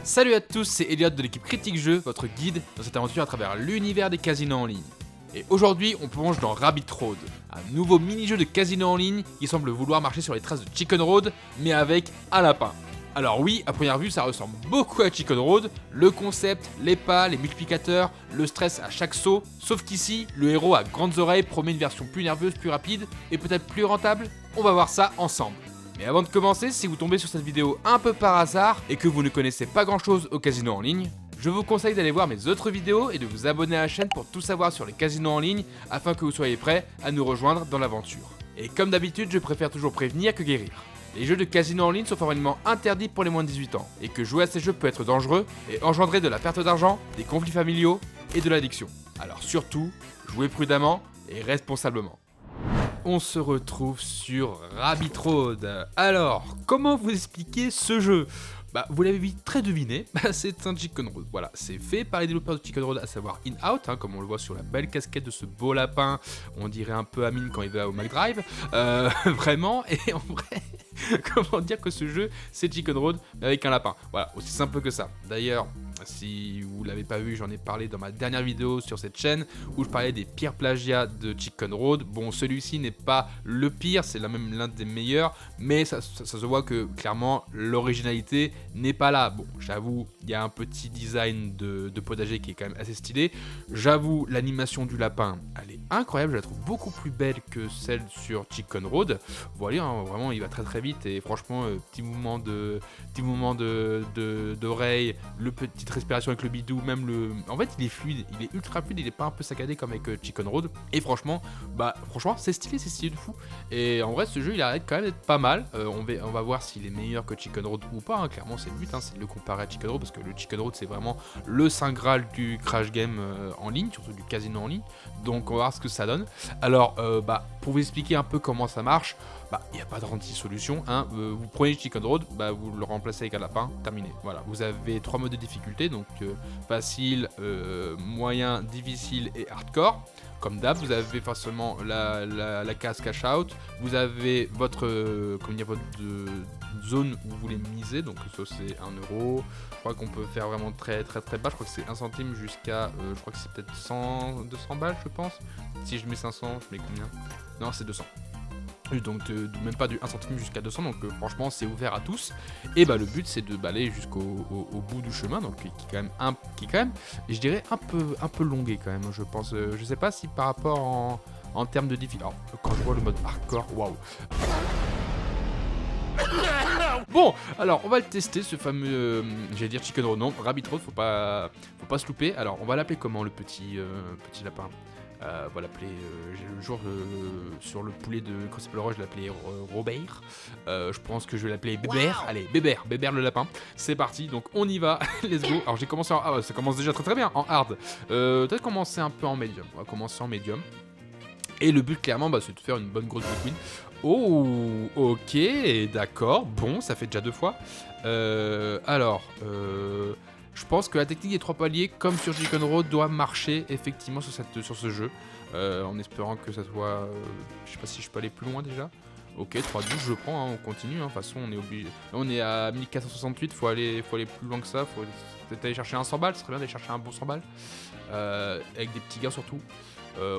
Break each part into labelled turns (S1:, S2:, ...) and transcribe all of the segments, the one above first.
S1: Salut à tous, c'est Elliot de l'équipe Critique Jeux, votre guide dans cette aventure à travers l'univers des casinos en ligne. Et aujourd'hui, on plonge dans Rabbit Road, un nouveau mini-jeu de casino en ligne qui semble vouloir marcher sur les traces de Chicken Road, mais avec un lapin. Alors oui, à première vue, ça ressemble beaucoup à Chicken Road, le concept, les pas, les multiplicateurs, le stress à chaque saut, sauf qu'ici, le héros à grandes oreilles promet une version plus nerveuse, plus rapide et peut-être plus rentable. On va voir ça ensemble. Mais avant de commencer, si vous tombez sur cette vidéo un peu par hasard et que vous ne connaissez pas grand chose au casino en ligne, je vous conseille d'aller voir mes autres vidéos et de vous abonner à la chaîne pour tout savoir sur les casinos en ligne afin que vous soyez prêts à nous rejoindre dans l'aventure. Et comme d'habitude, je préfère toujours prévenir que guérir. Les jeux de casino en ligne sont formellement interdits pour les moins de 18 ans et que jouer à ces jeux peut être dangereux et engendrer de la perte d'argent, des conflits familiaux et de l'addiction. Alors surtout, jouez prudemment et responsablement. On se retrouve sur Rabbit Road. Alors, comment vous expliquer ce jeu ? Vous l'avez vite très deviné, c'est un Chicken Road. Voilà, c'est fait par les développeurs de Chicken Road, à savoir In-Out, comme on le voit sur la belle casquette de ce beau lapin. On dirait un peu Amine quand il va au McDrive. Vraiment, et en vrai, comment dire que ce jeu, c'est Chicken Road, mais avec un lapin. Voilà, aussi simple que ça. D'ailleurs, si vous l'avez pas vu, j'en ai parlé dans ma dernière vidéo sur cette chaîne où je parlais des pires plagiats de Chicken Road. Bon, celui-ci n'est pas le pire, c'est même l'un des meilleurs, mais ça se voit que clairement l'originalité n'est pas là. Bon, j'avoue, il y a un petit design de potager qui est quand même assez stylé. J'avoue, l'animation du lapin, elle est incroyable, je la trouve beaucoup plus belle que celle sur Chicken Road. Voilà, hein, vraiment, il va très très vite et franchement, petit mouvement d'oreille, le petit respiration avec le bidou, même le... En fait, il est fluide, il est ultra fluide, il est pas un peu saccadé comme avec Chicken Road. Et franchement, c'est stylé de fou. Et en vrai, ce jeu, il arrête quand même d'être pas mal. On va voir s'il est meilleur que Chicken Road ou pas. Hein. Clairement, c'est le but, hein, c'est de le comparer à Chicken Road, parce que le Chicken Road, c'est vraiment le saint graal du crash game en ligne, surtout du casino en ligne. Donc, on va voir ce que ça donne. Alors, pour vous expliquer un peu comment ça marche, il n'y a pas de 36 solutions. Hein. Vous prenez Chicken Road, vous le remplacez avec un lapin, terminé. Voilà, vous avez 3 modes de difficulté, donc facile, moyen, difficile et hardcore. Comme d'hab, vous avez forcément la case cash out, vous avez votre, votre zone où vous voulez miser, donc ça c'est 1€. Je crois qu'on peut faire vraiment très très très bas, je crois que c'est 1 centime jusqu'à, je crois que c'est peut-être 200 balles je pense. Si je mets 500, je mets combien ? Non, c'est 200. Donc même pas du 1 centime jusqu'à 200, donc franchement c'est ouvert à tous. Et le but c'est de balayer jusqu'au bout du chemin, donc qui est quand même, je dirais un peu longué quand même, je pense. Je sais pas si par rapport en termes de difficulté. Alors quand je vois le mode hardcore, waouh. Bon, alors on va le tester, ce fameux, j'allais dire Chicken Road, non, Rabbit Road, faut pas se louper. Alors on va l'appeler comment, le petit lapin ? On va l'appeler, le jour sur le poulet de Crossy Roche, je l'appelais Robert. Je pense que je vais l'appeler Bébert. Wow. Allez, Bébert le lapin. C'est parti, donc on y va, let's go. Alors j'ai commencé en... ça commence déjà très très bien, en hard. Peut-être commencer un peu en médium. On va commencer en médium. Et le but clairement, c'est de faire une bonne grosse win. Oh, ok, d'accord. Bon, ça fait déjà 2 fois. Je pense que la technique des 3 paliers, comme sur Chicken Road, doit marcher effectivement sur ce jeu. En espérant que ça soit... je sais pas si je peux aller plus loin déjà. Ok, 3-12, je prends, hein, on continue. De toute façon, on est obligé. Là, on est à 1468, faut aller plus loin que ça. Faut peut-être aller chercher un 100 balles, ce serait bien d'aller chercher un bon 100 balles. Avec des petits gains surtout.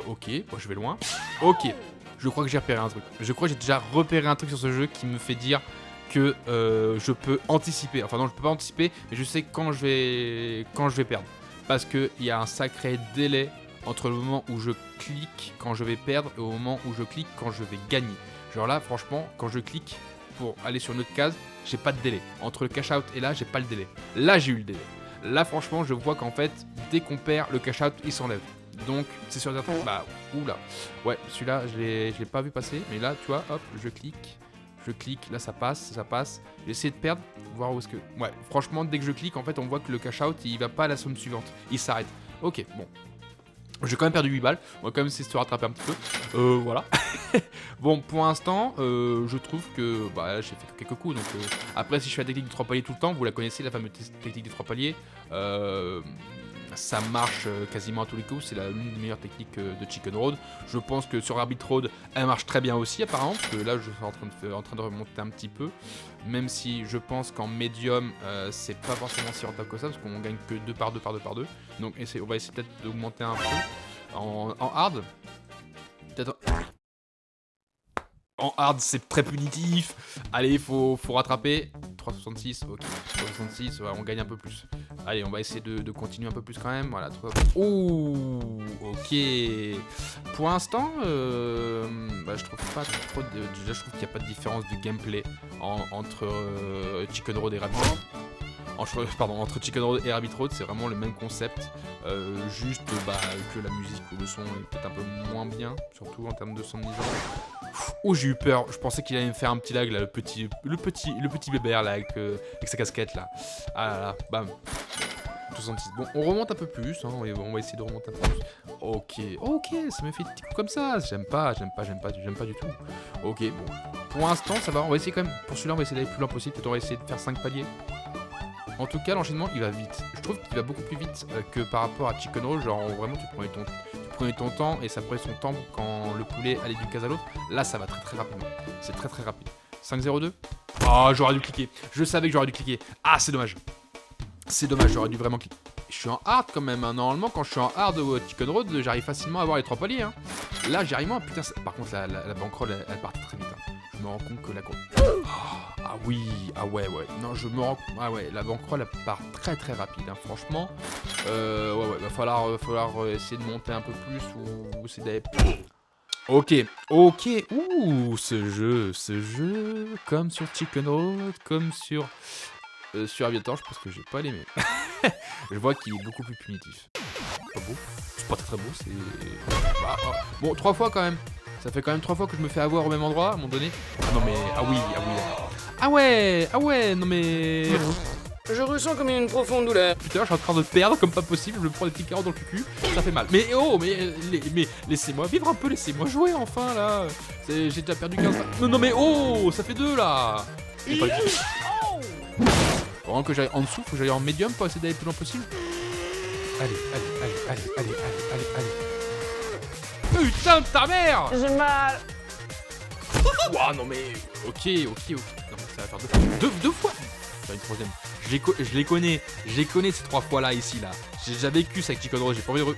S1: Ok, moi je vais loin. Ok, je crois que j'ai repéré un truc. Je crois que j'ai déjà repéré un truc sur ce jeu qui me fait dire que je peux anticiper. Enfin non, je peux pas anticiper, mais je sais quand je vais perdre. Parce qu'il y a un sacré délai entre le moment où je clique quand je vais perdre et au moment où je clique quand je vais gagner. Genre là, franchement, quand je clique pour aller sur une autre case, j'ai pas de délai. Entre le cash out et là, j'ai pas le délai. Là, j'ai eu le délai. Là, franchement, je vois qu'en fait, dès qu'on perd, le cash out, il s'enlève. Donc, c'est sur certains... oula. Ouais, celui-là, je l'ai pas vu passer. Mais là, tu vois, hop, je clique, là ça passe. J'essaie de perdre, voir où est-ce que... Ouais, franchement, dès que je clique, en fait, on voit que le cash out, il va pas à la somme suivante. Il s'arrête. Ok, bon. J'ai quand même perdu 8 balles. On va quand même essayer de se rattraper un petit peu. Voilà. Bon, pour l'instant, je trouve que j'ai fait quelques coups. Donc, après, si je fais la technique des 3 paliers tout le temps, vous la connaissez, la fameuse technique des 3 paliers. ça marche quasiment à tous les coups, c'est l'une des meilleures techniques de Chicken Road. Je pense que sur Rabbit Road, elle marche très bien aussi apparemment, parce que là je suis en train de remonter un petit peu, même si je pense qu'en médium, c'est pas forcément si rentable que ça, parce qu'on gagne que 2 par 2 par 2 par 2. Donc on va essayer peut-être d'augmenter un peu en hard. Peut-être... En hard, c'est très punitif. Allez, faut rattraper. 3,66, ok. 3,66, ouais, on gagne un peu plus. Allez, on va essayer de continuer un peu plus quand même. Voilà. Ouh, ok. Pour l'instant, je trouve pas trop déjà, je trouve qu'il n'y a pas de différence de gameplay entre Chicken Road et Rabbit Road. Entre Chicken Road et Rabbit Road, c'est vraiment le même concept. Juste que la musique ou le son est peut-être un peu moins bien, surtout en termes de son de mise en. Oh, j'ai eu peur, je pensais qu'il allait me faire un petit lag là, le petit bébert là avec sa casquette là. Ah là là, bam. 66. Bon, on remonte un peu plus, hein, on va essayer de remonter un peu plus. Ok, ça me fait des petits coups comme ça. J'aime pas du tout. Ok, bon. Pour l'instant, ça va, on va essayer quand même. Pour celui-là, on va essayer d'aller le plus loin possible. Peut-être on va essayer de faire 5 paliers. En tout cas, l'enchaînement, il va vite. Je trouve qu'il va beaucoup plus vite que par rapport à Chicken Roll. Genre, vraiment, tu prenais ton temps et ça prenait son temps quand le poulet allait d'une case à l'autre. Là, ça va très très rapidement. C'est très très rapide. 5-0-2. Oh, j'aurais dû cliquer. Je savais que j'aurais dû cliquer. Ah, c'est dommage. C'est dommage, j'aurais dû vraiment cliquer. Je suis en hard quand même. Hein. Normalement, quand je suis en hard au Chicken Road, j'arrive facilement à avoir les 3 paliers. Hein. Là, j'arrive moins. Putain, par contre, la bankroll, elle partait très vite. Hein. Je me rends compte que la... Ah oui, ah ouais. Non, je me rends compte... Ah ouais, la bankroll, elle part très très rapide. Hein. Franchement, va falloir essayer de monter un peu plus ou essayer d'aller... Ok. Ouh, ce jeu, comme sur Chicken Road, comme sur Aviator, je pense que j'ai pas l'aimé. Je vois qu'il est beaucoup plus punitif. Pas beau. C'est pas très beau, c'est... Bon, 3 fois quand même. Ça fait quand même 3 fois que je me fais avoir au même endroit, à un moment donné. Ah non mais... Ah ouais, non mais...
S2: Je ressens comme une profonde douleur.
S1: Putain, je suis en train de perdre comme pas possible, je me prends des petits carottes dans le cul, ça fait mal. Mais laissez-moi vivre un peu, laissez-moi jouer enfin là. J'ai déjà perdu 15 balles. Non mais ça fait 2 là. J'ai pas eu... Pendant que j'aille en dessous, faut que j'aille en médium pour essayer d'aller le plus loin possible. Allez. Putain de ta mère!
S2: J'ai mal.
S1: Ouah, non mais... Ok. Non mais ça va faire deux fois. Faire une troisième. Je les connais ces 3 fois là, ici là. J'ai déjà vécu ça avec Chicken Road, j'ai pas envie de...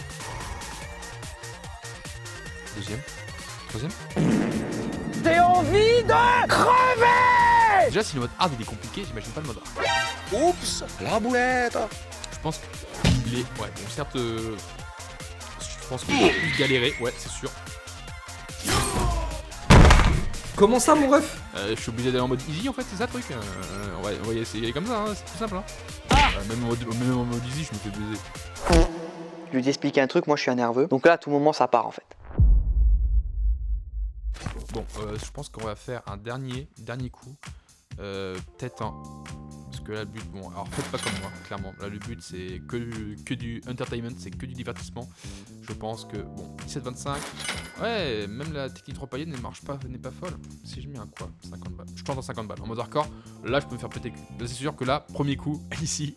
S1: Deuxième. Troisième.
S2: T'as envie de crever!
S1: Déjà, si le mode hard il est compliqué, j'imagine pas le mode hard.
S3: Oups, la boulette.
S1: Je pense qu'il est... Ouais, bon, certes... Je pense qu'il est plus galéré, ouais, c'est sûr.
S4: Comment ça, mon ref?
S1: Je suis obligé d'aller en mode easy en fait, c'est ça le truc. On va essayer comme ça, hein, c'est plus simple. Hein. Même en mode easy, je me fais baiser.
S5: Je lui ai expliqué un truc, moi je suis un nerveux. Donc là, à tout moment, ça part en fait.
S1: Bon, je pense qu'on va faire un dernier coup. Peut-être un... Parce que là, le but... Bon, alors faites pas comme moi, clairement. Là, le but, c'est que du entertainment, c'est que du divertissement. Je pense que... Bon, 17-25... Ouais, même la technique 3 paliers n'est pas folle. Si je mets un quoi 50 balles. Je tente en 50 balles. En mode hardcore, là, je peux me faire péter le cul. Là, c'est sûr que là, premier coup, ici,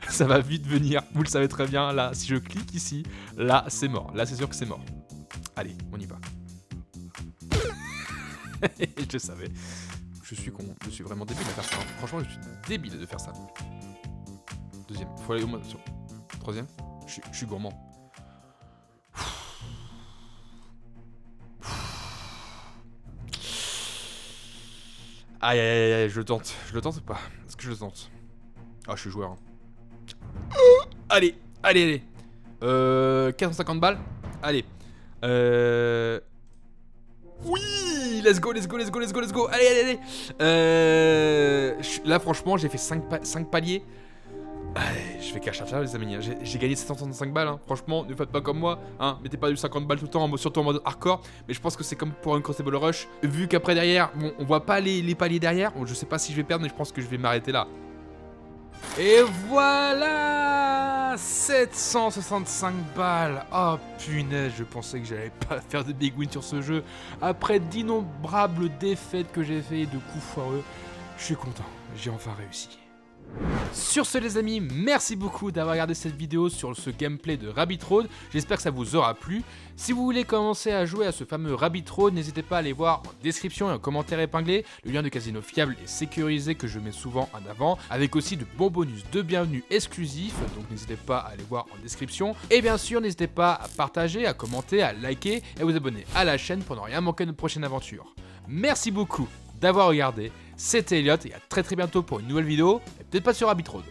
S1: ça va vite venir. Vous le savez très bien. Là, si je clique ici, là, c'est mort. Là, c'est sûr que c'est mort. Allez, on y va. Je savais. Je suis con, je suis vraiment débile de faire ça. Hein. Franchement, je suis débile de faire ça. Deuxième, faut aller au moins sur. Troisième, je suis gourmand. Aïe, je le tente ou pas? Est-ce que je le tente? Ah, je suis joueur. Hein. Allez. 450 balles. Allez. Oui, let's go. Allez. Là, franchement, j'ai fait 5 paliers. Allez, je fais cash after les amis. J'ai gagné 765 balles. Hein. Franchement, ne faites pas comme moi. Hein. Mettez pas du 50 balles tout le temps, surtout en mode hardcore. Mais je pense que c'est comme pour un Crucible Rush. Vu qu'après derrière, bon, on voit pas les paliers derrière. Bon, je sais pas si je vais perdre, mais je pense que je vais m'arrêter là. Et voilà, 765 balles. Oh punaise, je pensais que j'allais pas faire de big win sur ce jeu. Après d'innombrables défaites que j'ai fait et de coups foireux, je suis content, j'ai enfin réussi. Sur ce les amis, merci beaucoup d'avoir regardé cette vidéo sur ce gameplay de Rabbit Road, j'espère que ça vous aura plu. Si vous voulez commencer à jouer à ce fameux Rabbit Road, n'hésitez pas à aller voir en description et en commentaire épinglé le lien de casino fiable et sécurisé que je mets souvent en avant, avec aussi de bons bonus de bienvenue exclusifs, donc n'hésitez pas à aller voir en description. Et bien sûr, n'hésitez pas à partager, à commenter, à liker et à vous abonner à la chaîne pour ne rien manquer de notre prochaine aventure. Merci beaucoup d'avoir regardé, c'était Elliot et à très bientôt pour une nouvelle vidéo, et peut-être pas sur Rabbit Road.